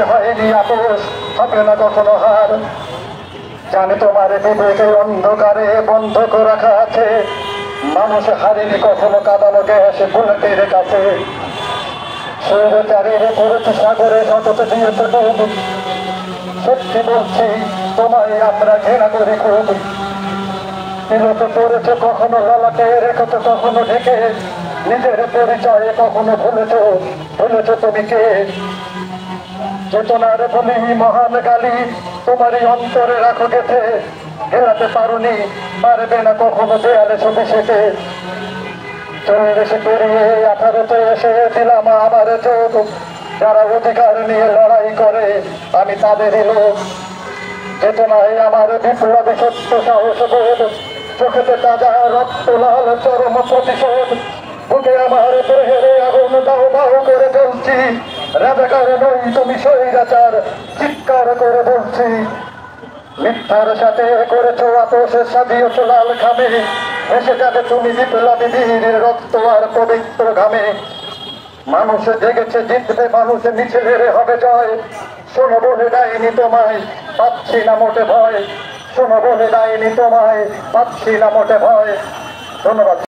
হয়নি আপোষ, হবে না কখনো হার। জানি তোমার বিবেকে অন্ধকারে বন্ধক রাখা আছে, মানুষ হারেনি কখনো কাঁদানো গ্যাস বুলেটের কাছে। স্বৈরাচারের করেছে সাগরে সতত দিয়েছে ডুব, সত্যি বলছি তোমায় আমরা ঘৃণা করি খুব। বিরত করেছে কখনো লালাটে রেখেছ কখনো ঢেকে, নিজের পরিচয়ে কখনো ভুলেছ তুমি কে। চেতনার বলি মহান গালি তোমারই অন্তরে রাখো গেছে, হেরাতে পারুনি পারবে না কখনো দেয়ালে ছবি সেটে। 40 পেরিয়ে 18তে এসে দিলাম আমার চোখ, যারা অধিকার নিয়ে লড়াই করে আমি তাদেরই লোক। চেতনায় আমার বিপ্লবী সত্য সাহস বোধ, চোখেতে তাজা রক্ত লাল চরম প্রতিশোধ। বুকে আমার দেহেরে আগুন দাও দাও করে জ্বলছি, রাজাকার নই তুমি স্বৈরাচার চিৎকার করে বলছি। মিথ্যার সাথে করেছো আপোষ, সাজিয়েছ লাল খামে, এসে যাবে তুমি বিপ্লবী বীরের রক্ত আর পবিত্র ঘামে। মানুষ জেগেছে জিতবে, মানুষ মিছিলের হবে জয়। শোনো বলে দেয়নি তোমায় পাচ্ছি না মোটে ভয়, শোনো বলে দেয়নি তোমায় পাচ্ছি না মোটে ভয়। ধন্যবাদ।